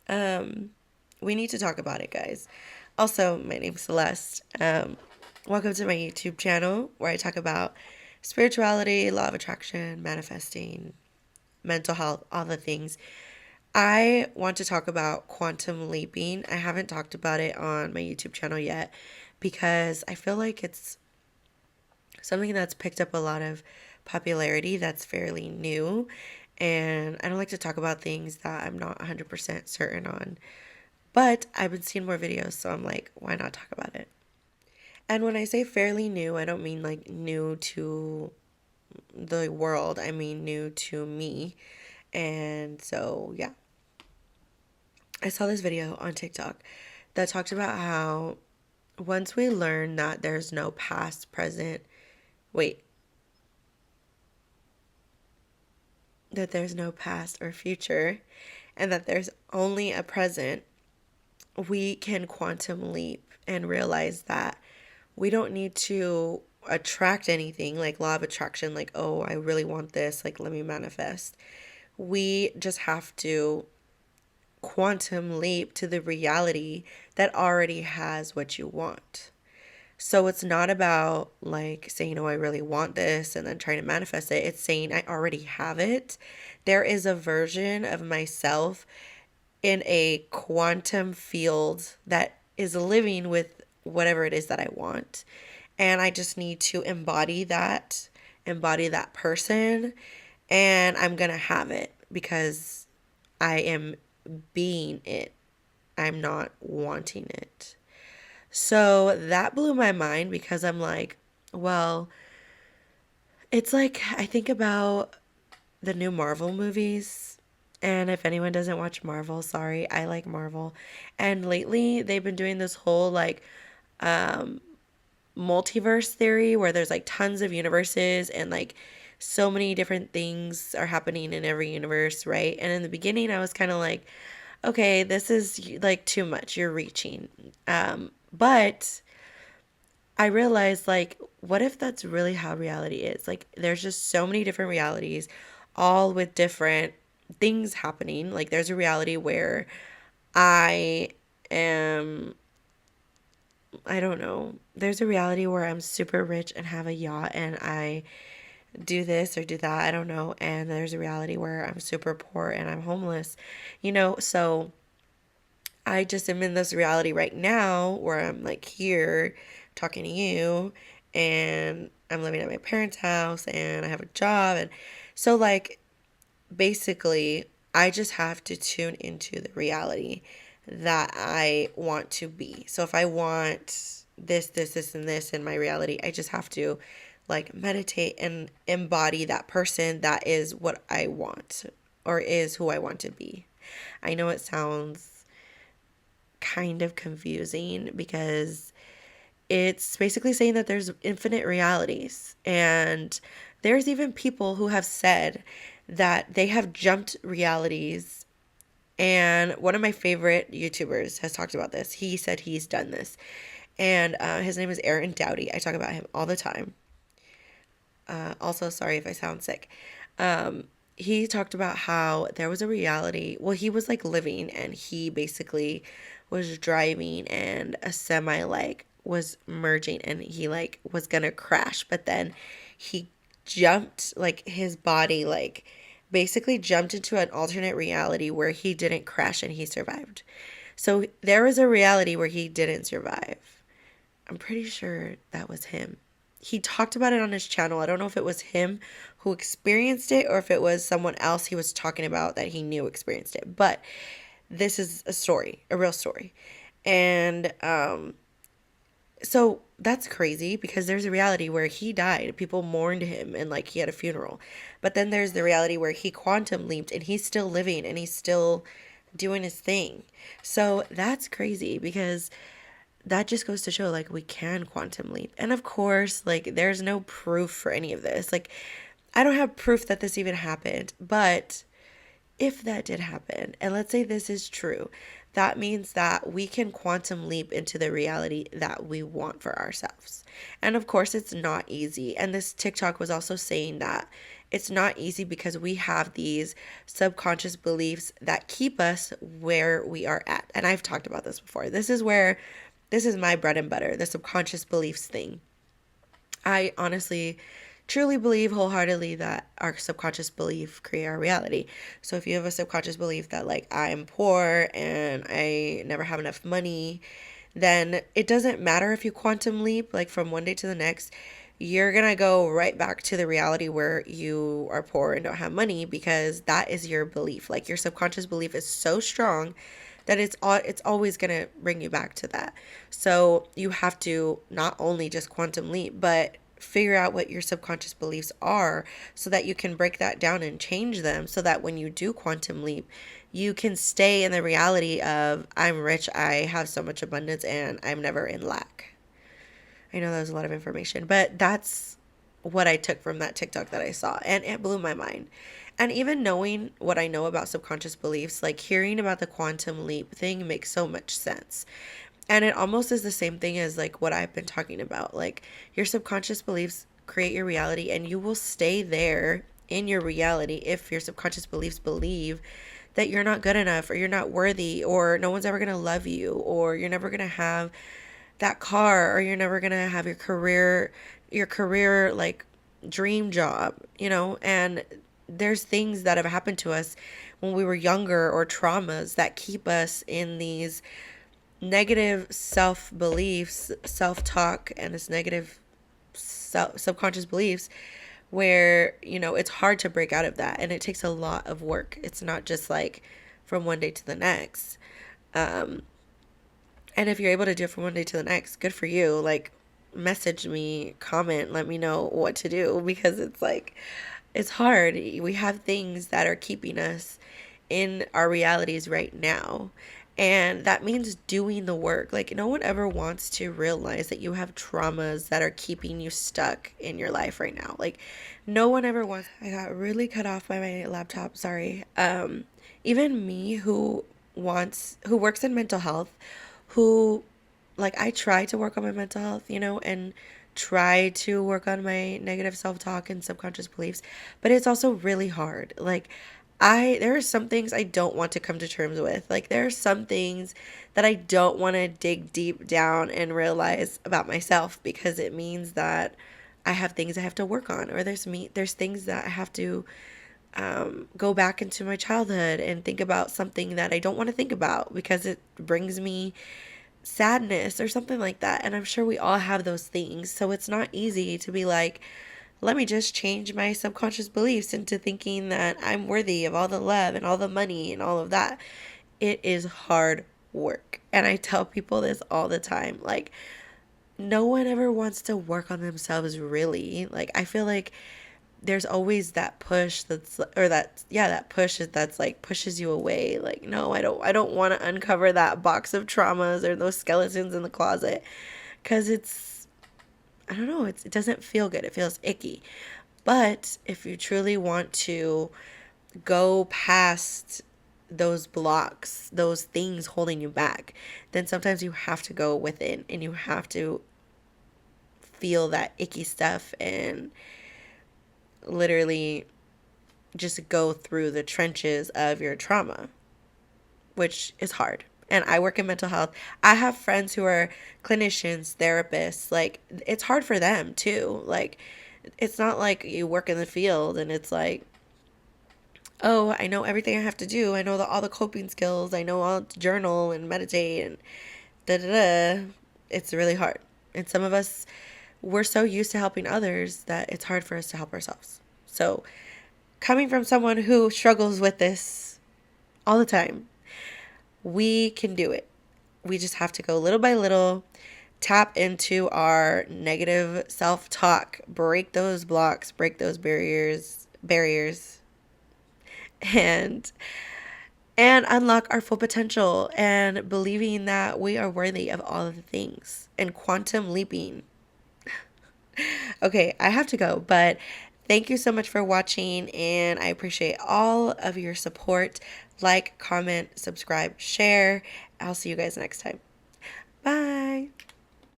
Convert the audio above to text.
Um, we need to talk about it, guys. Also, my name's Celeste. Welcome to my YouTube channel where I talk about spirituality, law of attraction, manifesting, mental health, all the things. I want to talk about quantum leaping. I haven't talked about it on my YouTube channel yet because I feel like it's something that's picked up a lot of popularity that's fairly new. And I don't like to talk about things that I'm not 100% certain on. But I've been seeing more videos, so I'm like, why not talk about it? And when I say fairly new, I don't mean like new to the world, I mean new to me. And so, yeah, I saw this video on TikTok that talked about how once we learn that there's no past, present, wait, that there's no past or future, and that there's only a present, we can quantum leap and realize that we don't need to attract anything like law of attraction, like, oh, I really want this, like, let me manifest. We just have to quantum leap to the reality that already has what you want. So it's not about like saying, oh, I really want this and then trying to manifest it. It's saying, I already have it. There is a version of myself in a quantum field that is living with whatever it is that I want. And I just need to embody that person, and I'm going to have it because I am being it. I'm not wanting it. So that blew my mind because I'm like, well, it's like I think about the new Marvel movies. And if anyone doesn't watch Marvel, sorry, I like Marvel. And lately they've been doing this whole like multiverse theory where there's like tons of universes and like so many different things are happening in every universe, right? And in the beginning, I was kind of like, okay, this is like too much. You're reaching. But I realized, like, what if that's really how reality is? Like, there's just so many different realities, all with different things happening. Like, there's a reality where I am, I don't know, there's a reality where I'm super rich and have a yacht and I do this or do that. I don't know. And there's a reality where I'm super poor and I'm homeless, So I just am in this reality right now where I'm like here talking to you and I'm living at my parents' house and I have a job. And so, like, basically, I just have to tune into the reality that I want to be. So, if I want this, and this in my reality, I just have to like meditate and embody that person that is what I want or is who I want to be. I know it sounds kind of confusing because it's basically saying that there's infinite realities. And there's even people who have said that they have jumped realities. And one of my favorite YouTubers has talked about this. He said he's done this. And his name is Aaron Doughty. I talk about him all the time. Also, sorry if I sound sick. He talked about how there was a reality. Well, he was like living and he basically was driving and a semi like was merging and he like was gonna crash, but then he jumped like his body like basically jumped into an alternate reality where he didn't crash and he survived. So there was a reality where he didn't survive. I'm pretty sure that was him. He talked about it on his channel. I don't know if it was him who experienced it or if it was someone else he was talking about that he knew experienced it. But this is a story, a real story. And so that's crazy because there's a reality where he died. People mourned him and like he had a funeral. But then there's the reality where he quantum leaped and he's still living and he's still doing his thing. So that's crazy because that just goes to show like we can quantum leap. And of course, like there's no proof for any of this. Like I don't have proof that this even happened, but if that did happen, and let's say this is true, that means that we can quantum leap into the reality that we want for ourselves. And of course, it's not easy. And this TikTok was also saying that it's not easy because we have these subconscious beliefs that keep us where we are at. And I've talked about this before. This is my bread and butter, the subconscious beliefs thing. I honestly truly believe wholeheartedly that our subconscious belief create our reality. So if you have a subconscious belief that like I'm poor and I never have enough money, then it doesn't matter if you quantum leap like from one day to the next, you're going to go right back to the reality where you are poor and don't have money because that is your belief. Like your subconscious belief is so strong that it's always going to bring you back to that. So you have to not only just quantum leap, but figure out what your subconscious beliefs are so that you can break that down and change them so that when you do quantum leap, you can stay in the reality of I'm rich, I have so much abundance, and I'm never in lack. I know that was a lot of information, but that's what I took from that TikTok that I saw, and it blew my mind. And even knowing what I know about subconscious beliefs, like hearing about the quantum leap thing makes so much sense. And it almost is the same thing as like what I've been talking about. Like your subconscious beliefs create your reality, and you will stay there in your reality if your subconscious beliefs believe that you're not good enough or you're not worthy or no one's ever going to love you or you're never going to have that car or you're never going to have your career like dream job, and there's things that have happened to us when we were younger or traumas that keep us in these negative self beliefs, self talk, and this negative subconscious beliefs where, it's hard to break out of that. And it takes a lot of work. It's not just like from one day to the next. Um, and if you're able to do it from one day to the next, good for you. Like, message me, comment, let me know what to do because it's like, it's hard. We have things that are keeping us in our realities right now. And that means doing the work. Like, no one ever wants to realize that you have traumas that are keeping you stuck in your life right now. Like, no one ever wants. I got really cut off by my laptop. Sorry. Even me who works in mental health, who, like, I try to work on my mental health, and try to work on my negative self-talk and subconscious beliefs, but it's also really hard. Like, there are some things I don't want to come to terms with. Like, there are some things that I don't want to dig deep down and realize about myself because it means that I have things I have to work on, or there's things that I have to go back into my childhood and think about something that I don't want to think about because it brings me sadness or something like that. And I'm sure we all have those things. So it's not easy to be like, let me just change my subconscious beliefs into thinking that I'm worthy of all the love and all the money and all of that. It is hard work. And I tell people this all the time. Like, no one ever wants to work on themselves really. Like, I feel like there's always that push that push that's like pushes you away. Like, no, I don't want to uncover that box of traumas or those skeletons in the closet because I don't know, it doesn't feel good. It feels icky. But if you truly want to go past those blocks, those things holding you back, then sometimes you have to go within and you have to feel that icky stuff and literally just go through the trenches of your trauma, which is hard. And I work in mental health. I have friends who are clinicians, therapists. Like, it's hard for them too. Like, it's not like you work in the field and it's like, oh, I know everything I have to do. I know all the coping skills. I know all to journal and meditate and da da da. It's really hard. And some of us, we're so used to helping others that it's hard for us to help ourselves. So, coming from someone who struggles with this all the time, we can do it. We just have to go little by little, tap into our negative self-talk, break those blocks, break those barriers, and unlock our full potential and believing that we are worthy of all of the things and quantum leaping. Okay, I have to go, but Thank you so much for watching, and I appreciate all of your support. Like, comment, subscribe, share. I'll see you guys next time. Bye.